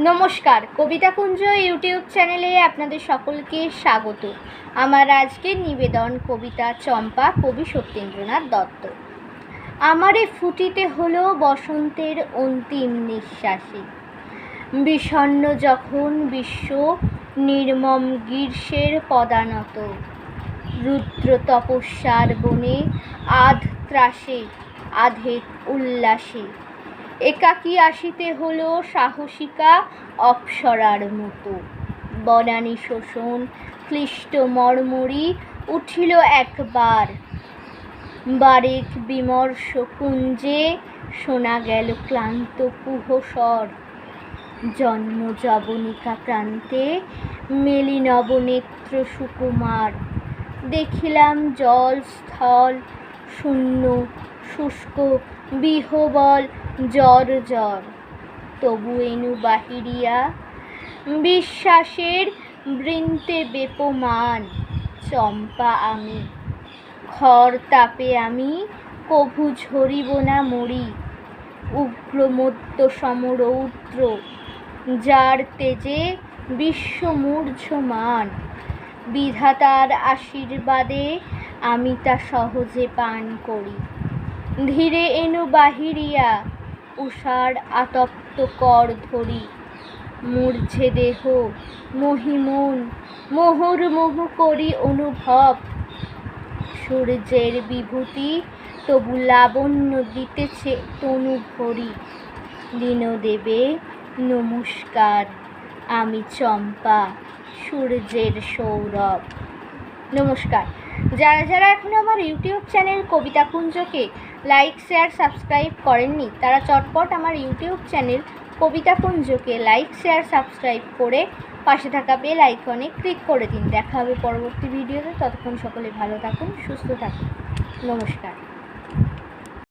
নমস্কার, কবিতা কুঞ্জ ইউটিউব চ্যানেলে আপনাদের সকলকে স্বাগত। আমার আজকের নিবেদন কবিতা চম্পা, কবি সত্যেন্দ্রনাথ দত্ত। আমারে ফুটিতে হলো বসন্তের অন্তিম নিঃশ্বাসে, বিষণ্ণ যখন বিশ্ব নির্মম গ্রীষ্মের পদানত, রুদ্র তপস্যার বনে আধ ত্রাসে আধেক উল্লাসে, একাকী আসিতে হলো সাহসিকা অপ্সরার মতো। বনানী শোষণ ক্লিষ্ট মর্মরি উঠিল একবার, বারেক বিমর্ষ কুঞ্জে শোনা গেল ক্লান্ত কুহস্বর। জন্ম যবনিকা প্রান্তে মেলি নবনেত্র সুকুমার, দেখিলাম জল স্থল শূন্য শুষ্ক বিহবল জ্বর জ্বর, তবু এনু বাহিরিয়া বিশ্বাসের বৃন্তে বেপমান। চম্পা আমি, খর তাপে আমি কভু ঝরিব না মরি, উগ্র মধ্য সমরৌদ্র যার তেজে বিশ্ব মূর্ছমান। বিধাতার আশীর্বাদে আমি তা সহজে পান করি, ধীরে এনু বাহিরিয়া উষার আতপ্ত কর ধরি। মূর্ঝে দেহ মহিমন মুহুর্মুহু করি অনুভব, সূর্যের বিভূতি তবু লাবণ্য দিতেছে তনু ভরি। দীনদেবে নমস্কার, আমি চম্পা সূর্যের সৌরভ। নমস্কার। যারা যারা এখনো আমার ইউটিউব চ্যানেল কবিতা কুঞ্জকে লাইক শেয়ার সাবস্ক্রাইব করেননি, তারা চটপট আমার ইউটিউব চ্যানেল কবিতা কুঞ্জকে লাইক শেয়ার সাবস্ক্রাইব করে পাশে থাকা বেল আইকনে ক্লিক করে দিন। দেখা হবে পরবর্তী ভিডিওতে। ততক্ষণ সকলে ভালো থাকুন, সুস্থ থাকুন। নমস্কার।